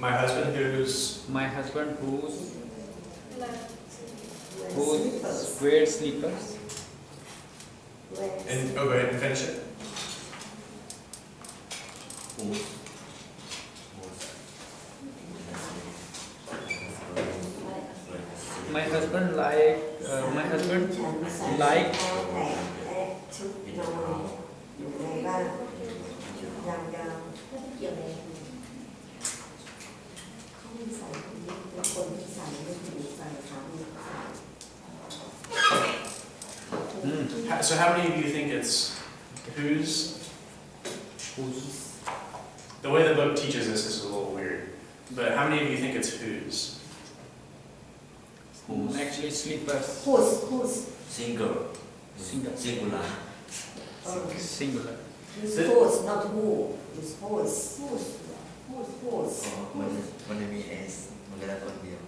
My husband who's My husband who Slippers. wears slippers. and go ahead and finish it. My husband like like ชุดนอนอยู่ในบ้านยาวๆเกี่ยวอะไรเขาไม่ใส่เป็นคนที่ใส่ไม่ถึงใส่ขาไม่ใส่ So how many of you think it's whose? The way the book teaches this is a little weird, but how many of you think it's whose? actually slippers. whose Single. Single. Singular. Singular. It's whose not who it's whose มันจะมี S มันก็ได้คนเดียว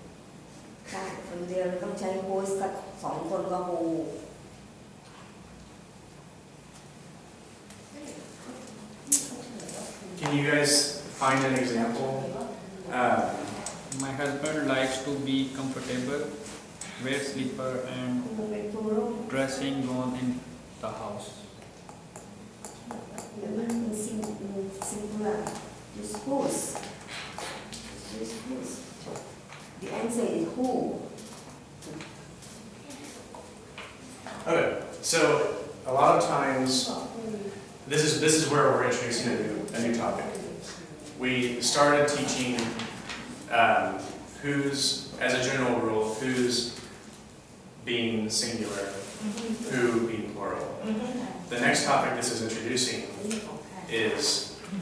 ใช่คนเดียวต้องใช้ whose กับสองคนก็ who Can you guys find an example? My husband likes to be comfortable, wear slipper and มันเป็นตัวรูป dressing gown in the house. เดี๋ยวมันเป็นsingular it's whose it's whose the answer is who Okay, so a lot of times this is where we're introducing a new topic. We started teaching who's, as a general rule, who's being singular, who being plural. The next topic this is introducing is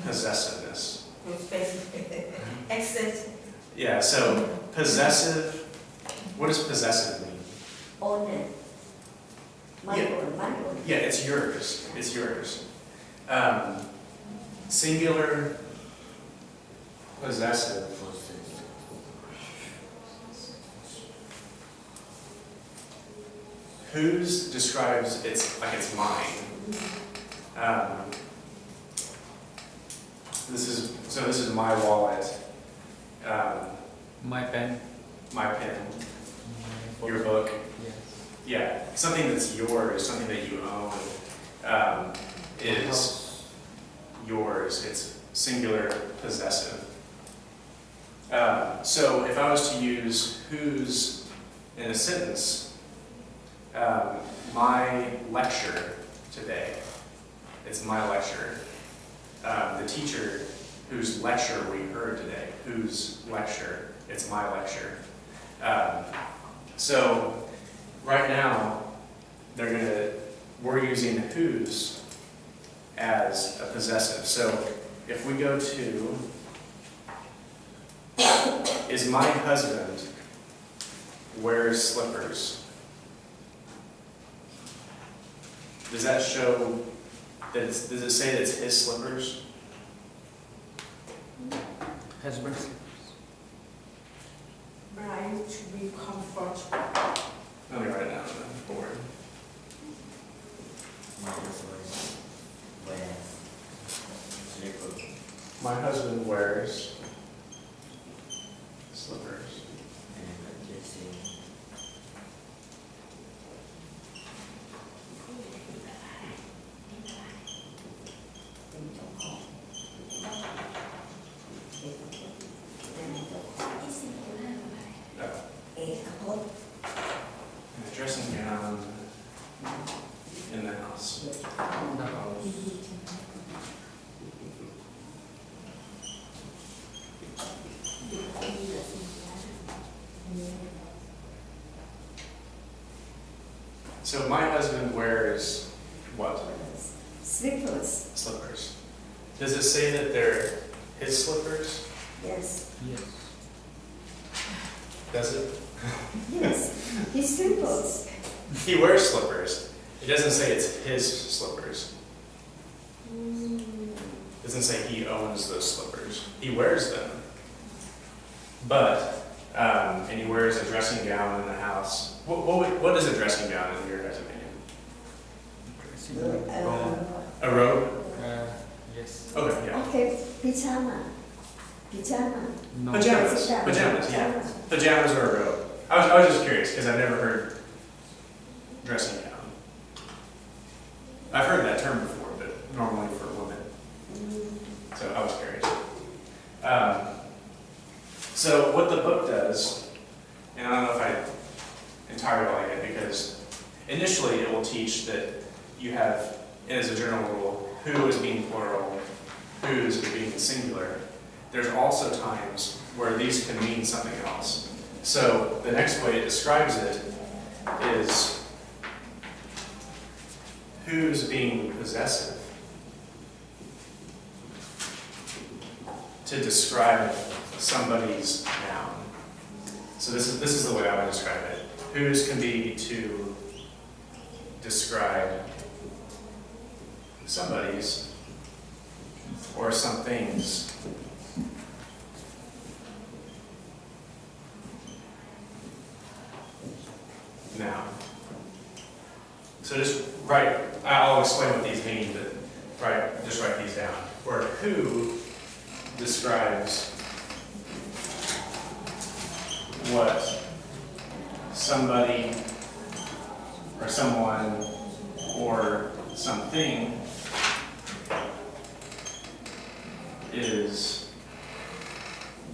possessiveness. accent Yeah, so possessive, what does possessive mean? owner my Yeah. own my own Yeah, it's yours. It's yours. Singular, possessive. Whose describes it's like it's mine. This is my wallet, My pen. my pen, My your book. Yes. Yeah, something that's yours, something that you own, is yours. It's singular, possessive. So if I was to use whose in a sentence, my lecture today, it's my lecture. The teacher whose lecture we heard today, whose lecture, it's my lecture. So right now, we're using whose as a possessive. So if we go to, is my husband wears slippers? Does that show that does it say that it's his slippers? Husband. Brian to be comfort Let me write it down on the board. My husband wears slippers. My husband wears slippers. And dressing. And a dressing gown in the house. In the house. So my husband wears what? slippers Slippers. Does it say that they're his slippers? yes Yes. Does it? yes his slippers He wears slippers. It doesn't say it's his slippers. It doesn't say he owns those slippers. He wears them. But, and he wears a dressing gown in the house. What is a dressing gown in your guys' opinion? Dressing gown. A robe? Yes. Okay, yeah. okay pajama Pajama. No. Pajamas. Pajamas, yeah. Pajamas or a robe. I was just curious because I've never heard dressing gown. I've heard that term before, but normally for women. So I was curious. So what the book does, and I don't know if I entirely like it, because initially it will teach that you have, as a general rule, who is being plural, whose is being singular. There's also times where these can mean something else. So the next way it describes it is who's being possessive to describe somebody's noun. So this is the way I would describe it. Whose can be to describe somebody's or something's noun. So just write, I'll explain what these mean, but just write these down. Where who describes what somebody or someone or something is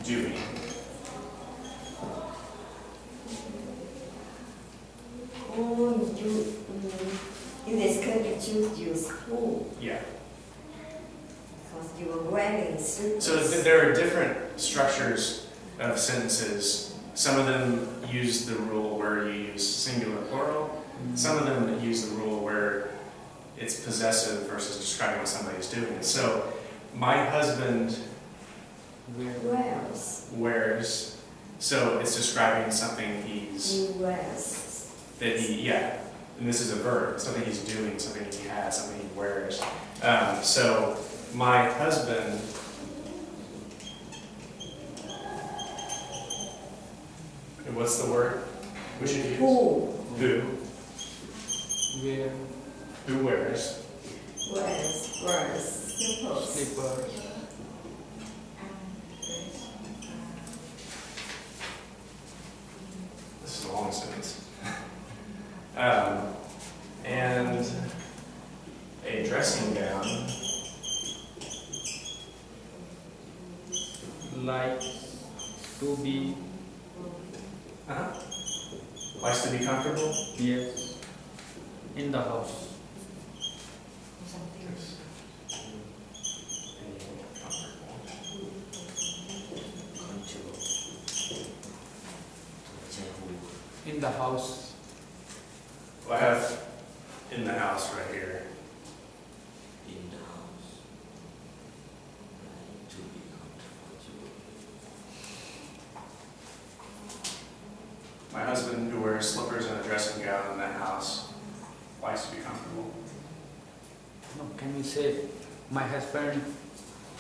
doing. Oh, in this case you use who, Yeah. because you are wearing slippers. So there are different structures of sentences. Some of them use the rule where you use singular plural. Some of them use the rule where it's possessive versus describing what somebody's doing. So my husband wears, so it's describing something He wears. And this is a verb, something he's doing, something he has, something he wears. So my husband what's the word we should use? Who Who? Wear Who wears? wears slippers. slippers. This is a long sentence. And a dressing gown Like to be, likes to be comfortable. yes, in the house. In the house. Well, I have in the house right here. In the house. Like to be comfortable. My husband, who wears slippers and a dressing gown in the house, likes to be comfortable. No, can you say my husband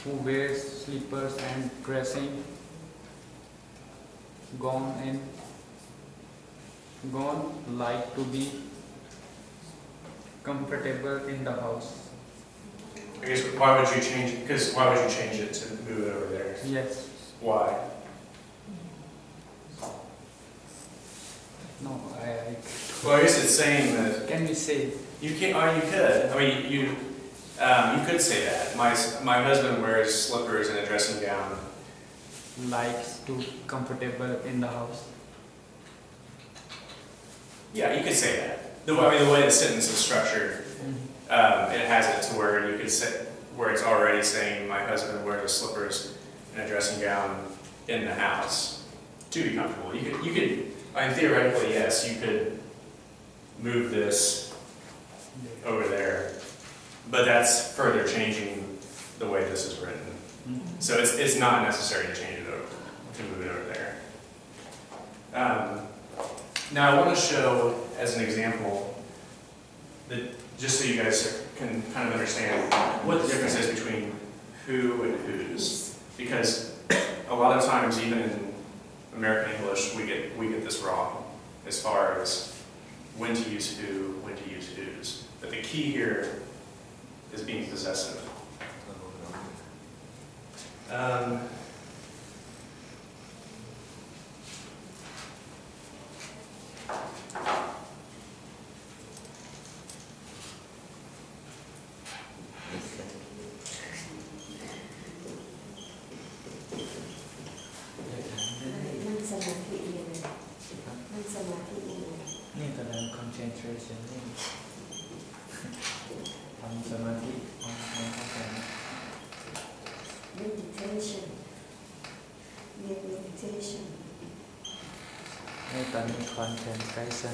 who wears slippers and dressing gone like to be comfortable in the house. I guess why would you change it? Because why would you change it to move it over there? Yes. Why? No, I Well, I guess it's saying that can we say you can't. Or you could. I mean, you could say that. My husband wears slippers and a dressing gown. likes to comfortable in the house. Yeah, you could say that. The way the sentence is structured, it has it to where you could say where it's already saying my husband wears slippers and a dressing gown in the house to be comfortable. You could. I mean, theoretically, yes, you could move this over there, but that's further changing the way this is written. So it's not necessary to change it over, to move it over there. Now I want to show as an example that just so you guys can kind of understand what the difference is between who and whose, because a lot of times even in American English we get this wrong as far as when to use who, when to use whose. But the key here is being possessive. concentration.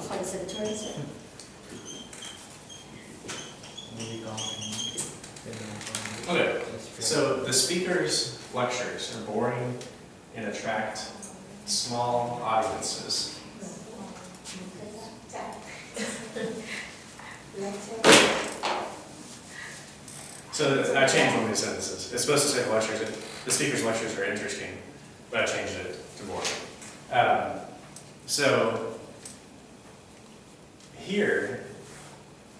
Concentration. Okay, so the speaker's lectures are boring and attract small audiences. So I changed one of these sentences. It's supposed to say the speaker's lectures are interesting, but I changed it to boring. So here,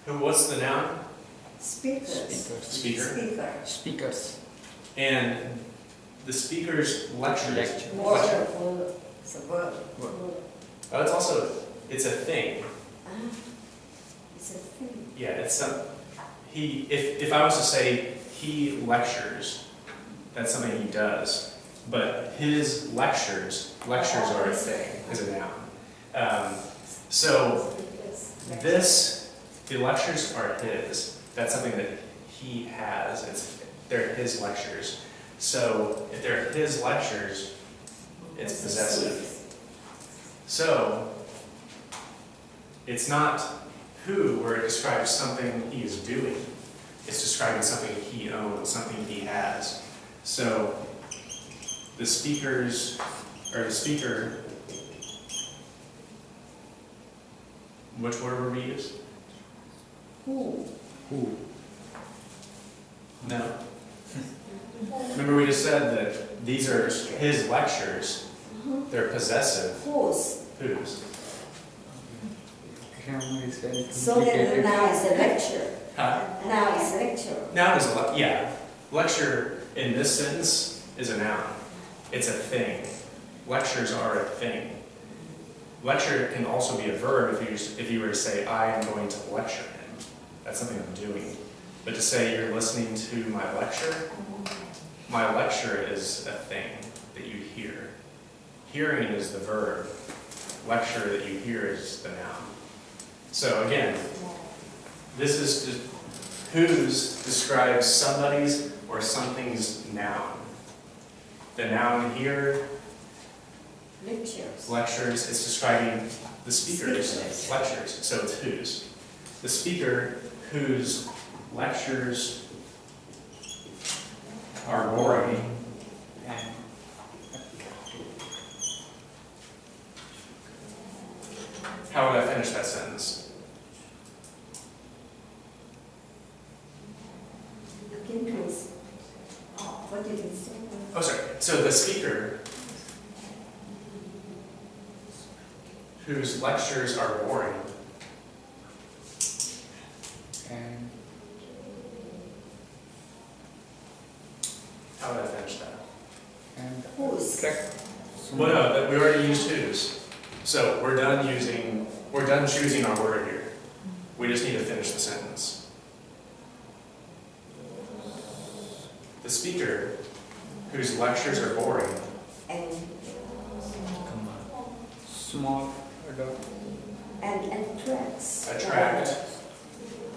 what's the noun? Speakers. Speaker. Speaker. Speakers. And the speaker's lectures. Word. It's a word. Oh, it's a thing. Ah, it's a thing. Yeah, it's some. If I was to say he lectures, that's something he does. But his lectures are a thing, is a noun. So the lectures are his. That's something that he has. They're his lectures. So if they're his lectures, it's possessive. So it's not who where it describes something he is doing. It's describing something he owns, something he has. So the speaker, which word were we used? Who? No. Remember we just said that these are his lectures. They're possessive. Whose? Whose? So then now is a lecture. Huh? Now is a lecture. Noun is lecture in this sentence is a noun. It's a thing. Lectures are a thing. Lecture can also be a verb if you were to say, I am going to lecture him. That's something I'm doing. But to say you're listening to my lecture is a thing that you hear. Hearing is the verb. Lecture that you hear is the noun. So again, this is whose describes somebody's or something's noun. The noun here, lectures, is describing the speaker's lectures. So it's whose. The speaker whose lectures are boring. How would I finish that sentence? Again, please. What did you say? Oh, sorry. So the speaker whose lectures are boring. And How would I finish that? and Whose? Well, no, we already used whose. So we're done choosing our word here. We just need to finish the sentence. The speaker whose lectures are boring. And small adult. attracts. Attract.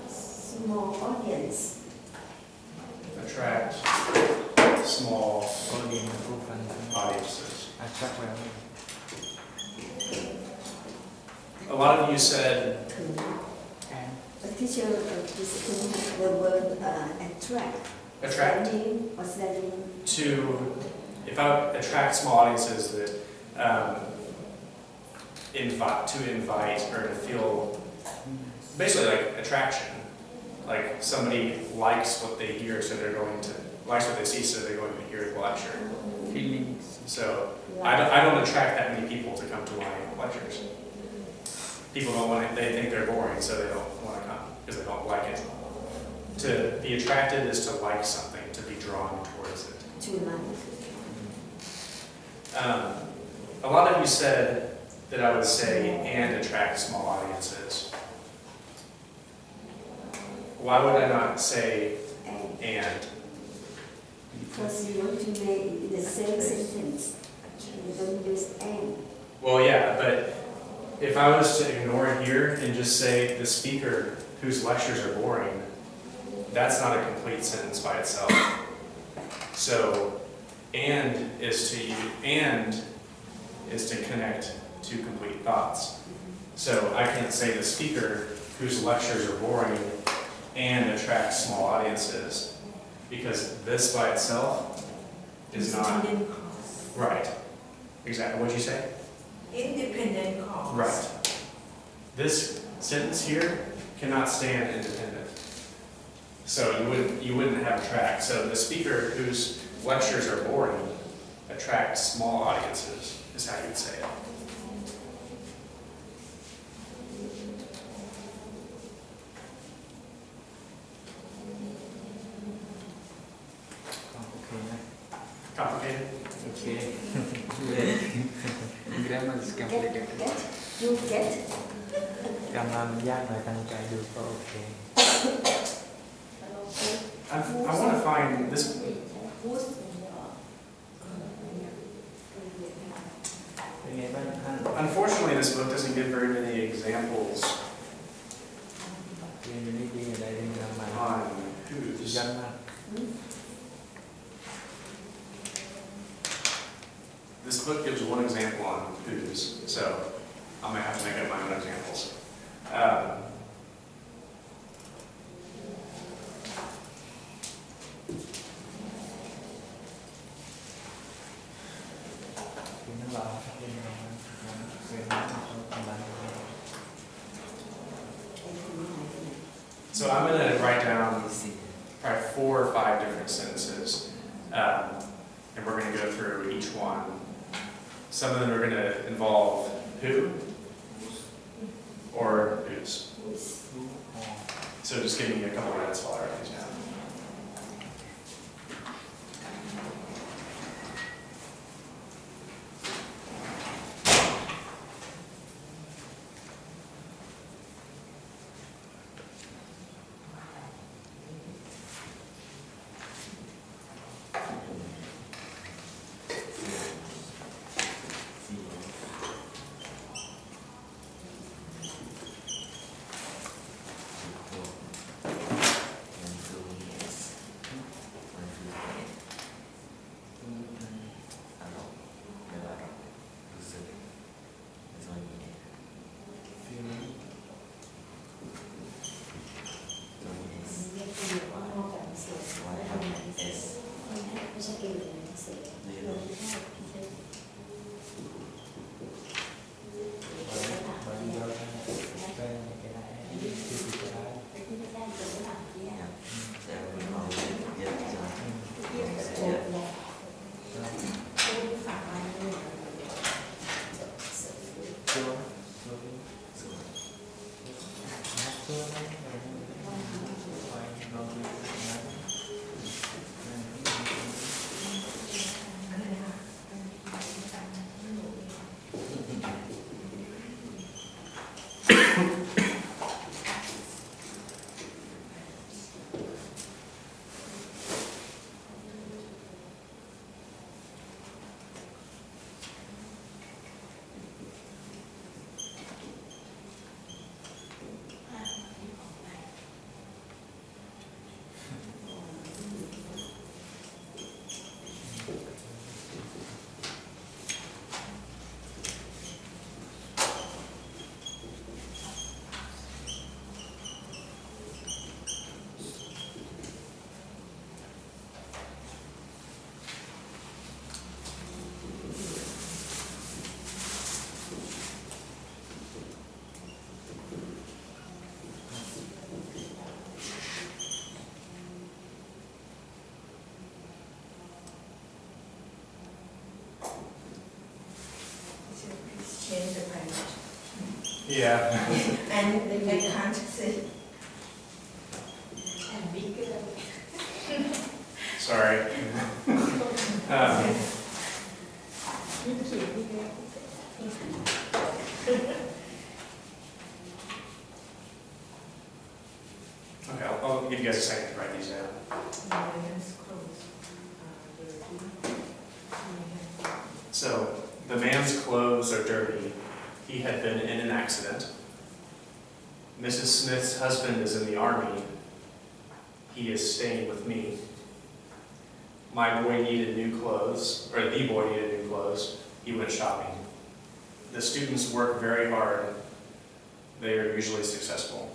Small audience. Attract small audiences. A lot of you said, A teacher this the word attract. attract What's that mean? if I attract small audiences that invite or to feel basically like attraction. Like somebody likes what they hear, so they're going to likes what they see, so they're going to hear the lecture. Feelings. So I don't attract that many people to come to my lectures. People don't want it, they think they're boring, so they don't want to come because they don't like it. To be attracted is to like something, to be drawn towards it. To like. A lot of you said that I would say and attract small audiences. Why would I not say and? Because you want to make in the same sentence. You don't use and. Well, yeah, but if I was to ignore it here and just say the speaker whose lectures are boring, that's not a complete sentence by itself. So, and is to connect to complete thoughts. So I can't say the speaker whose lectures are boring and attract small audiences, because this by itself is not Independent cause. right. Exactly. What'd you say? Independent cause. Right. This sentence here cannot stand independent. So you wouldn't have a track. So the speaker whose lectures are boring attracts small audiences, is how you would say it. Complicated? Okay. Grammar is complicated. You get กำลังยากหน่อยตั้งใจดูก็โอเค I want to find this. เป็นไงบ้างท่าน Unfortunately, this book doesn't give very many examples เรียนอยู่นี่ดีอะไรเรียนกรรม on สุด who's. ยอดมาก This book gives one example on who's, so I might have to make up my own examples. Um, คือนั่นเราเรียนกรรมเรียนกรรม so I'm going to write down probably 4 or 5 different sentences, and we're going to go through each one. Some of them are going to involve who or whose. So just give me a couple minutes while I write these down. Change the page. Yeah. And they can't see. And bigger. Sorry. Okay, I'll give you guys a second to write these down. So, the man's clothes are dirty. He had been in an accident. Mrs. Smith's husband is in the army. He is staying with me. My boy needed new clothes, or the boy needed new clothes. He went shopping. the students work very hard, they are usually successful.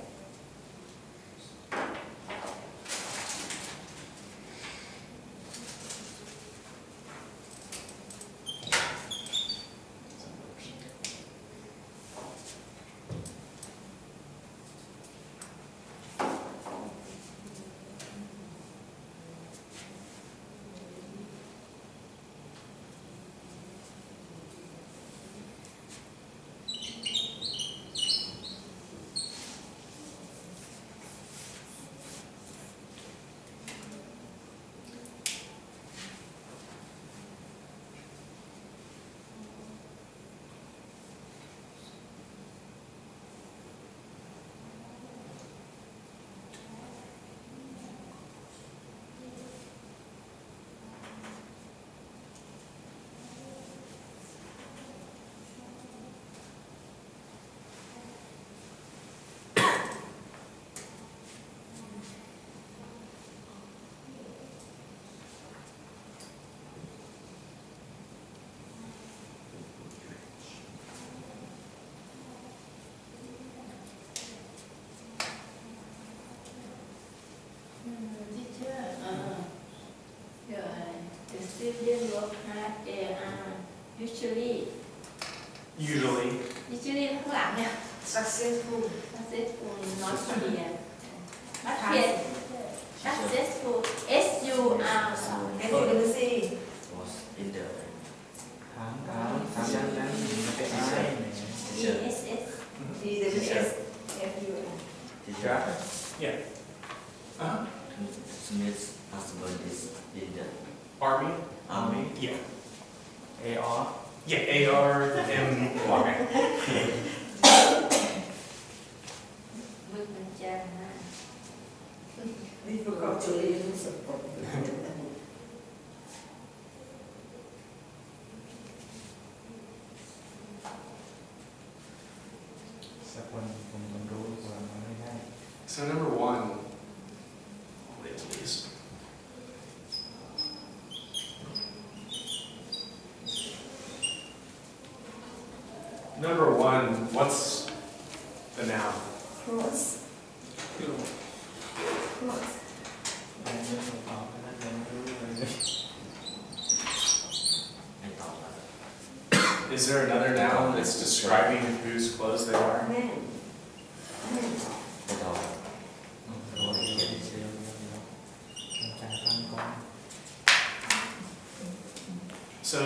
Teacher, the student work hard, they are usually ข้างหลังเนี่ย successful, successful not clear not clear successful S U R and you will see was in the ถามนั้นเป็นไง E S S D W S F U L. teacher. Yeah. Smith's husband is in the Army? army. Yeah. AR Yeah, ARMY. บึกมันจะนะ Difficult to use. สักวันผมต้องรู้ว่ามันไม่ได้ So number one, please. Number one, what's the noun? Close, คือ close. เรียนเรื่องต่อๆก็น่าจะรู้เลย I thought Is there another noun that's describing whose clothes they are? Man, man. I thought โอ้ยเดี๋ยวจ่ายตังค์ก่อน So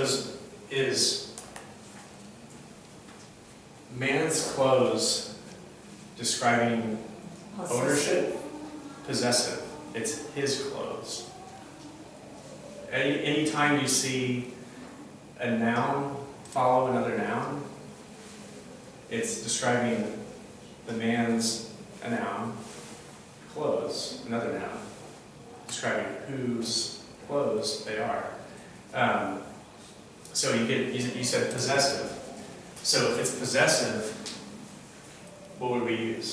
is man's clothes describing ownership? Possessive. It's his clothes. Anytime you see a noun follow another noun, it's describing the man's a noun, clothes, another noun, describing whose clothes they are. So you said possessive. So if it's possessive, what would we use?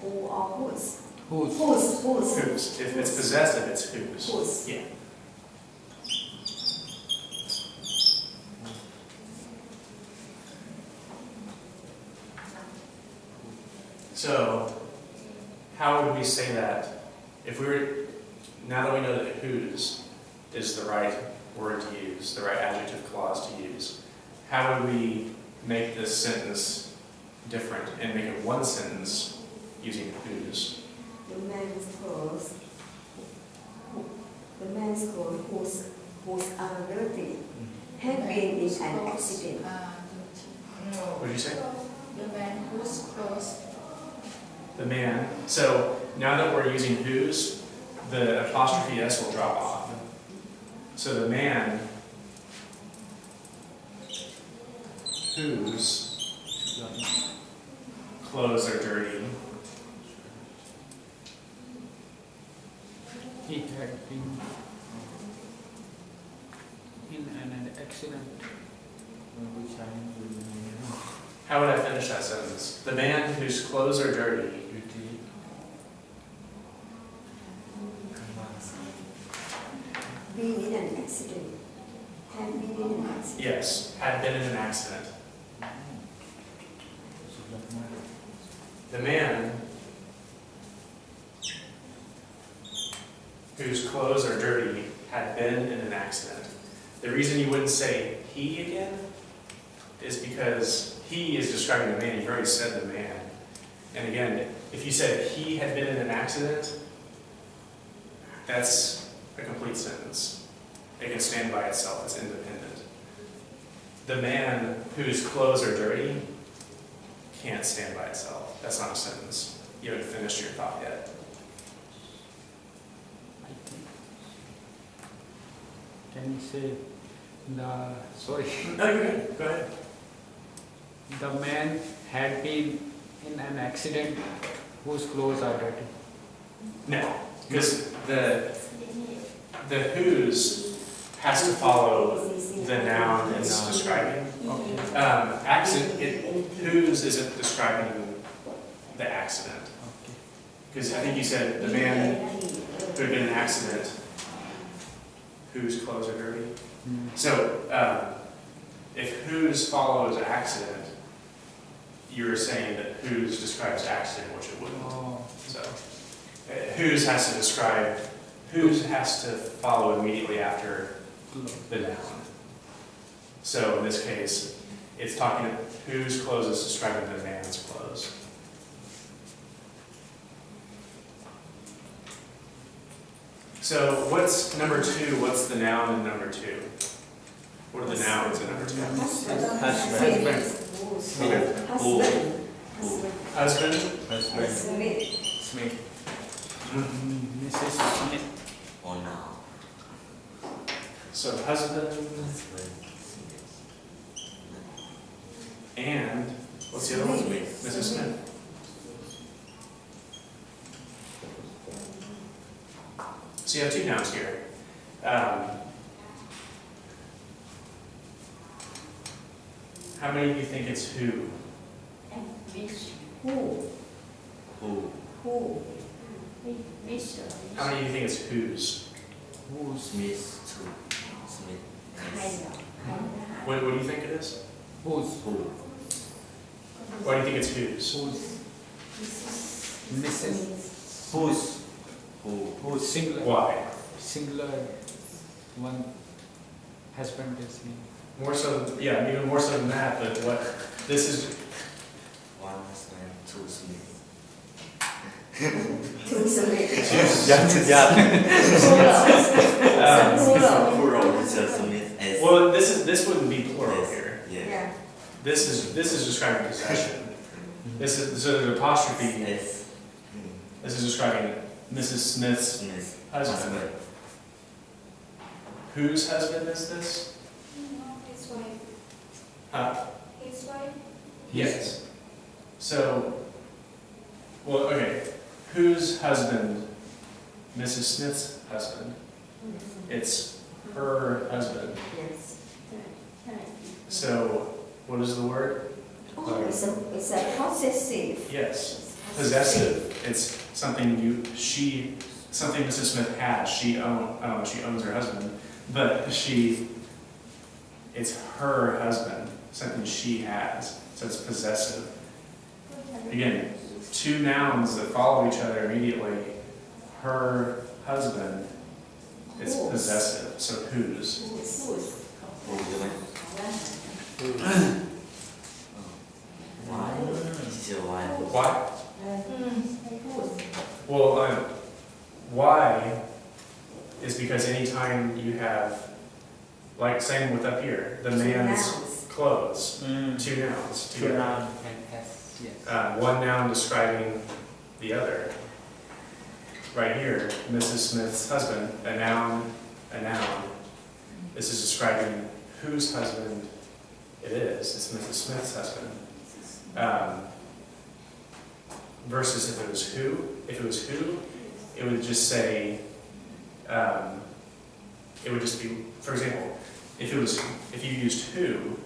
Who or whose? Whose? Whose? Whose. If it's possessive, it's whose. Whose. Yeah. So, how would we say that? If we were, now that we know that whose is the right word to use, the right adjective clause to use, how would we make this sentence different and make it one sentence using whose? The man's clothes. The man's clothes whose are dirty have been in an accident. No, What did you say? the man whose clothes The man. So now that we're using whose, the apostrophe S will drop off. So the man whose clothes are dirty He had been in an accident. How would I finish that sentence? The man whose clothes are dirty Been in an accident. Have been in an accident. yes, had been in an accident. the man whose clothes are dirty had been in an accident. The reason you wouldn't say he again is because he is describing the man. You've already said the man. And again, if you said he had been in an accident, that's a complete sentence. It can stand by itself. It's independent. The man whose clothes are dirty can't stand by itself. That's not a sentence. You haven't finished your thought yet. I think. Can you say sorry, No, you're good. Go ahead. the man had been in an accident whose clothes are dirty? No, because the whose has to follow the noun it's describing. Whose isn't describing the accident. Okay. Because I think you said the man who had been in an accident whose clothes are dirty. So if whose follows accident, you're saying that whose describes accident, which it wouldn't. Oh. So whose has to describe, whose has to follow immediately after the noun. So in this case, it's talking whose clothes is describing the man's clothes. So what's number two? What's the noun in number two? What are the nouns in number two? Husband. Okay. Husband. Smith. Mrs. Smith. Or now. So husband Husband. and what's the other one? Mrs. Smith. So you have two nouns here. How many of you think it's who? And which, Who? Who? Who? which, How many of you think it's whose? Whose? Smith too. Smith. What do you think it is? Whose? Who? Why do you think it's whose? Whose? Mrs. Who's? Who? Whose? Singular. Why? Singular. One husband is me. More so, yeah, even more so than that, but what, this is, One husband, two Smith. Two Smith. Plural is just Smith as. well, this wouldn't be plural here. Yeah. Yeah. This is describing possession. This is, so there's apostrophe, Yes. this is describing Mrs. Smith's Smith. husband. Whose husband is this? his wife, Huh? his wife, Yes. So, well, okay, whose husband? Mrs. Smith's husband. It's her husband. Yes. So, what is the word? Oh, it's a possessive. Yes, possessive. It's something something Mrs. Smith has. She owns her husband, but it's her husband, something she has. So it's possessive. Again, two nouns that follow each other immediately. Her husband, it's possessive. So whose? Whose? Why? It's your wife. Why? Whose? Well, why is because anytime you have, like same with up here, the man's nouns. clothes, two nouns Two together. noun and has, yes. One noun describing the other. Right here, Mrs. Smith's husband, a noun. This is describing whose husband it is. It's Mrs. Smith's husband. Versus if it was who. If it was who, it would just say, it would just be, for example, if you used who,